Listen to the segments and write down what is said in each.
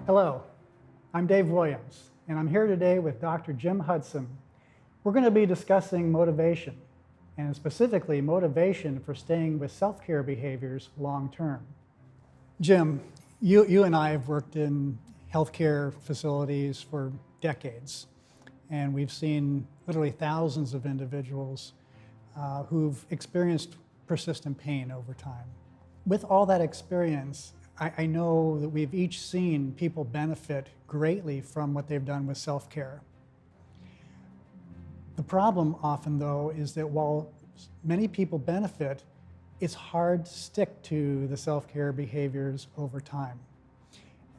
Hello, I'm Dave Williams, and I'm here today with Dr. Jim Hudson. We're going to be discussing motivation, and specifically motivation for staying with self-care behaviors long-term. Jim, you and I have worked in healthcare facilities for decades, and we've seen literally thousands of individuals who've experienced persistent pain over time. With all that experience, I know that we've each seen people benefit greatly from what they've done with self-care. The problem often, though, is that while many people benefit, it's hard to stick to the self-care behaviors over time.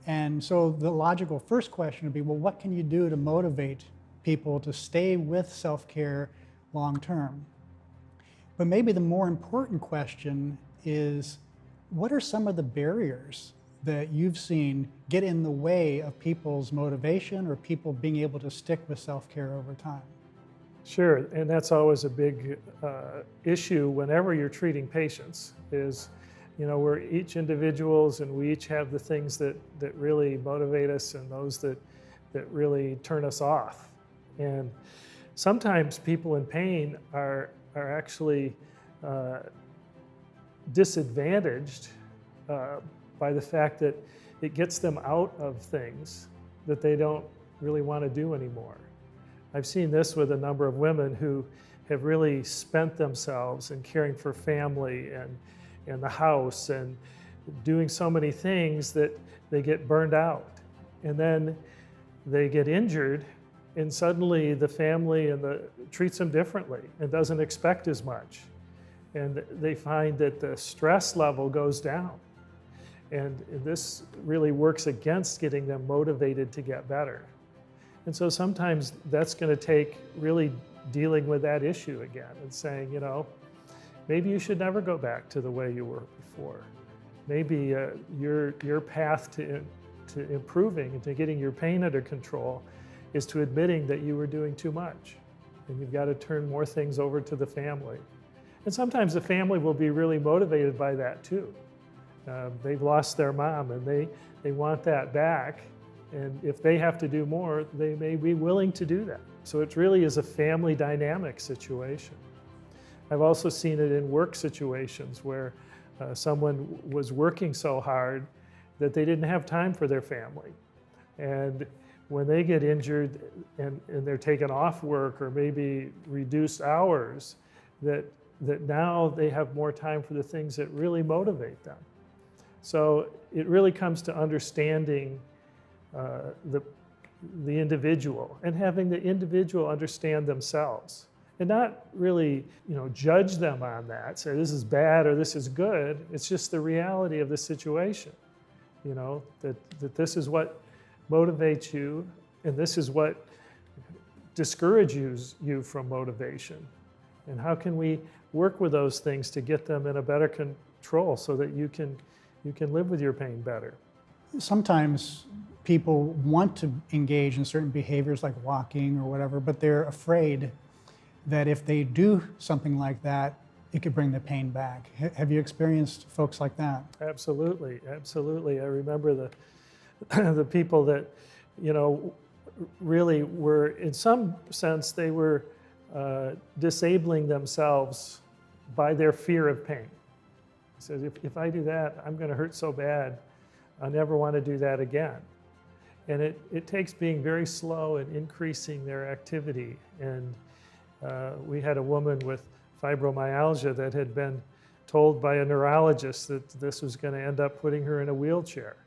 And so the logical first question would be, well, what can you do to motivate people to stay with self-care long-term? But maybe the more important question is, what are some of the barriers that you've seen get in the way of people's motivation or people being able to stick with self-care over time? Sure, and that's always a big issue whenever you're treating patients is, we're each individuals and we each have the things that really motivate us and those that really turn us off. And sometimes people in pain are actually disadvantaged by the fact that it gets them out of things that they don't really want to do anymore. I've seen this with a number of women who have really spent themselves in caring for family and the house and doing so many things that they get burned out. And then they get injured and suddenly the family treats them differently and doesn't expect as much. And they find that the stress level goes down. And this really works against getting them motivated to get better. And so sometimes that's going to take really dealing with that issue again and saying, maybe you should never go back to the way you were before. Maybe your path to improving and to getting your pain under control is to admitting that you were doing too much. And you've got to turn more things over to the family. And sometimes the family will be really motivated by that too. They've lost their mom and they want that back. And if they have to do more, they may be willing to do that. So it really is a family dynamic situation. I've also seen it in work situations where someone was working so hard that they didn't have time for their family. And when they get injured and they're taken off work or maybe reduced hours, that now they have more time for the things that really motivate them. So it really comes to understanding the individual and having the individual understand themselves and not really judge them on that, say this is bad or this is good. It's just the reality of the situation, that this is what motivates you and this is what discourages you from motivation. And how can we work with those things to get them in a better control so that you can live with your pain better? Sometimes people want to engage in certain behaviors like walking or whatever, but they're afraid that if they do something like that, it could bring the pain back. Have you experienced folks like that? Absolutely, absolutely. I remember the people that, really were, in some sense, they were disabling themselves by their fear of pain. He says, if I do that, I'm going to hurt so bad, I never want to do that again. And it takes being very slow and increasing their activity. And we had a woman with fibromyalgia that had been told by a neurologist that this was going to end up putting her in a wheelchair.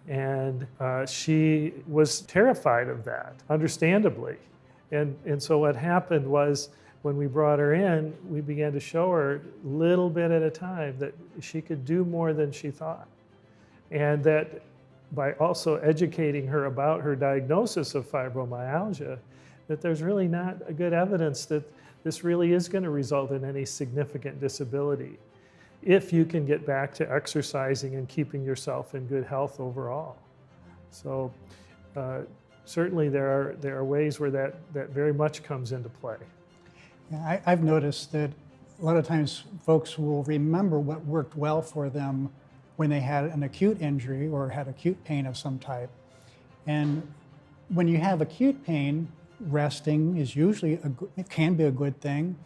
And she was terrified of that, understandably. And so what happened was, when we brought her in, we began to show her little bit at a time that she could do more than she thought. And that by also educating her about her diagnosis of fibromyalgia, that there's really not a good evidence that this really is going to result in any significant disability if you can get back to exercising and keeping yourself in good health overall. So certainly there are ways where that very much comes into play. Yeah, I've noticed that a lot of times folks will remember what worked well for them when they had an acute injury or had acute pain of some type. And when you have acute pain, resting is usually, it can be a good thing.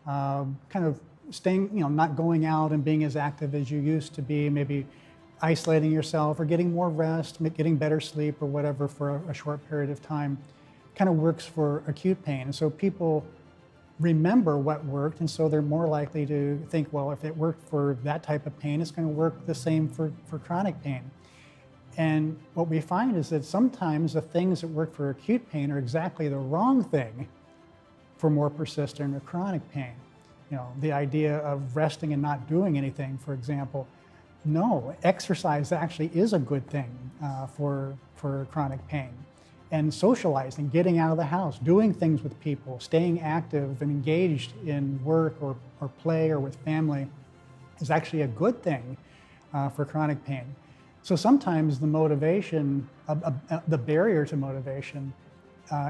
Kind of staying, not going out and being as active as you used to be, maybe isolating yourself or getting more rest, getting better sleep or whatever for a short period of time, kind of works for acute pain. And so people remember what worked, and so they're more likely to think, well, if it worked for that type of pain, it's going to work the same for chronic pain. And what we find is that sometimes the things that work for acute pain are exactly the wrong thing for more persistent or chronic pain. The idea of resting and not doing anything, for example. No, exercise actually is a good thing for chronic pain. And socializing, getting out of the house, doing things with people, staying active and engaged in work or play or with family is actually a good thing for chronic pain. So sometimes the motivation, the barrier to motivation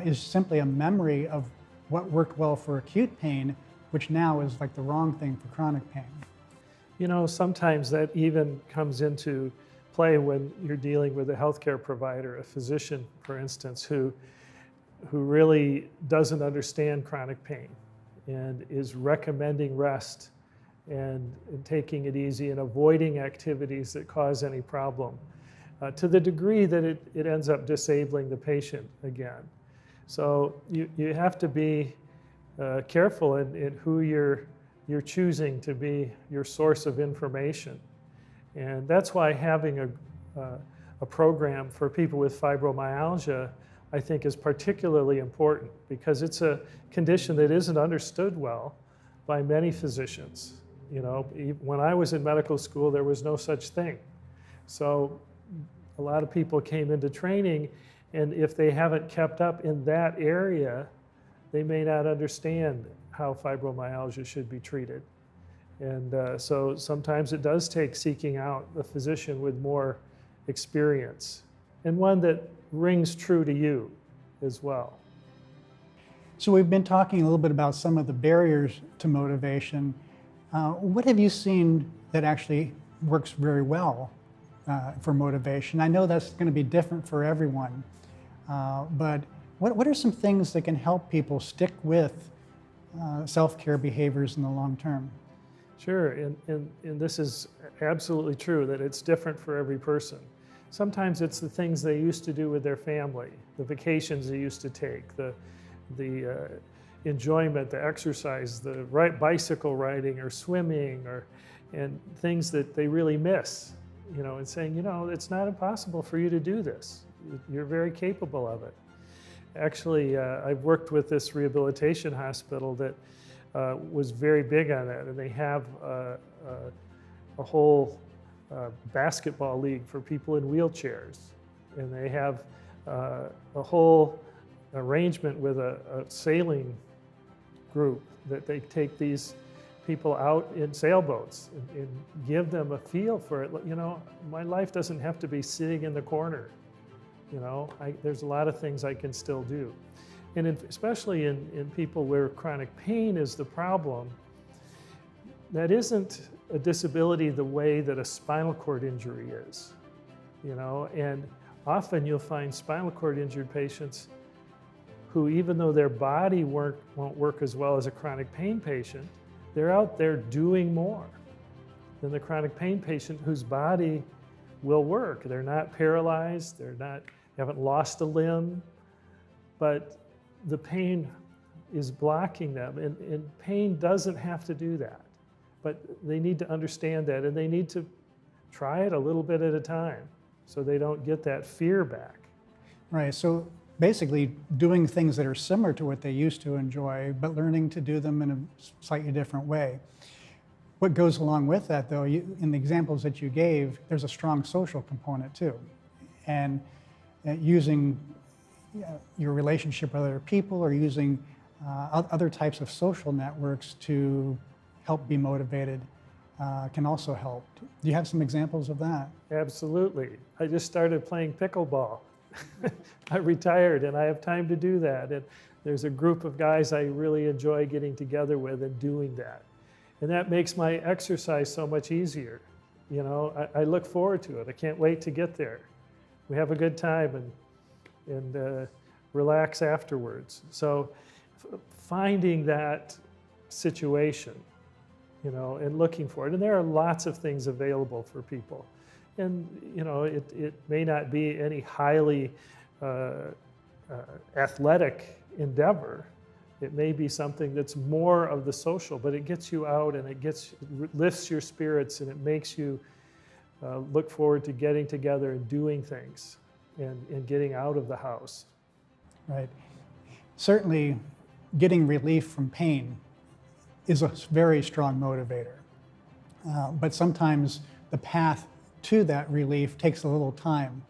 is simply a memory of what worked well for acute pain, which now is like the wrong thing for chronic pain. Sometimes that even comes into play when you're dealing with a healthcare provider, a physician, for instance, who really doesn't understand chronic pain and is recommending rest and taking it easy and avoiding activities that cause any problem, to the degree that it ends up disabling the patient again. So you have to be careful in who you're choosing to be your source of information. And that's why having a program for people with fibromyalgia, I think, is particularly important, because it's a condition that isn't understood well by many physicians. When I was in medical school, there was no such thing. So a lot of people came into training, and if they haven't kept up in that area, they may not understand how fibromyalgia should be treated. And so sometimes it does take seeking out a physician with more experience, and one that rings true to you as well. So we've been talking a little bit about some of the barriers to motivation. What have you seen that actually works very well for motivation? I know that's going to be different for everyone, but what are some things that can help people stick with self-care behaviors in the long term? Sure, and this is absolutely true, that it's different for every person. Sometimes it's the things they used to do with their family, the vacations they used to take, the enjoyment, the exercise, the bicycle riding or swimming, and things that they really miss, and saying, it's not impossible for you to do this. You're very capable of it. Actually, I've worked with this rehabilitation hospital that was very big on that, and they have a whole basketball league for people in wheelchairs, and they have a whole arrangement with a sailing group that they take these people out in sailboats and give them a feel for it. My life doesn't have to be sitting in the corner. There's a lot of things I can still do. And especially in people where chronic pain is the problem, that isn't a disability the way that a spinal cord injury is. And often you'll find spinal cord injured patients who, even though their body won't work as well as a chronic pain patient, they're out there doing more than the chronic pain patient whose body will work. They're not paralyzed, they haven't lost a limb, but the pain is blocking them, and pain doesn't have to do that. But they need to understand that, and they need to try it a little bit at a time so they don't get that fear back. Right, so basically doing things that are similar to what they used to enjoy, but learning to do them in a slightly different way. What goes along with that, though, in the examples that you gave, there's a strong social component too. And using your relationship with other people, or using other types of social networks to help be motivated can also help. Do you have some examples of that? Absolutely. I just started playing pickleball. I retired and I have time to do that. And there's a group of guys I really enjoy getting together with and doing that. And that makes my exercise so much easier. I look forward to it. I can't wait to get there. We have a good time, and and relax afterwards. So finding that situation, you know, and looking for it. And there are lots of things available for people. And, you know, it may not be any highly athletic endeavor. It may be something that's more of the social, but it gets you out and it lifts your spirits, and it makes you look forward to getting together and doing things and getting out of the house. Right. Certainly, getting relief from pain is a very strong motivator. But sometimes the path to that relief takes a little time.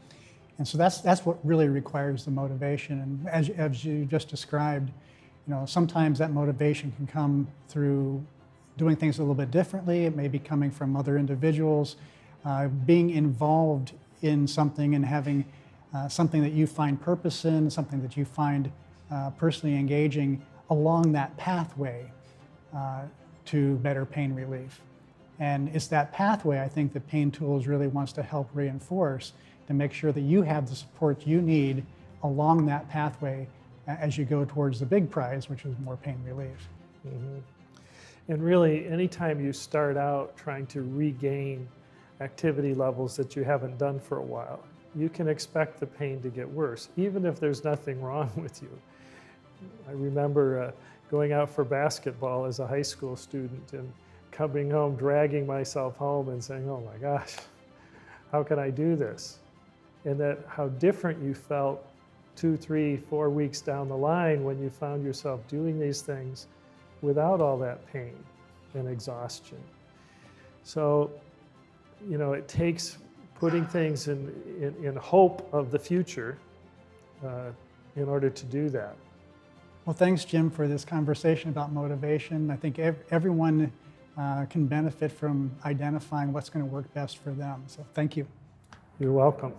And so that's what really requires the motivation. And as you just described, you know, sometimes that motivation can come through doing things a little bit differently. It may be coming from other individuals, being involved in something and having something that you find purpose in, something that you find personally engaging along that pathway to better pain relief. And it's that pathway, I think, that Pain Tools really wants to help reinforce, to make sure that you have the support you need along that pathway as you go towards the big prize, which is more pain relief. Mm-hmm. And really, anytime you start out trying to regain activity levels that you haven't done for a while, you can expect the pain to get worse, even if there's nothing wrong with you. I remember going out for basketball as a high school student and coming home, dragging myself home and saying, oh my gosh, how can I do this? And that how different you felt 2, 3, 4 weeks down the line when you found yourself doing these things without all that pain and exhaustion. So, you know, it takes putting things in hope of the future in order to do that. Well, thanks, Jim, for this conversation about motivation. I think everyone can benefit from identifying what's going to work best for them. So thank you. You're welcome.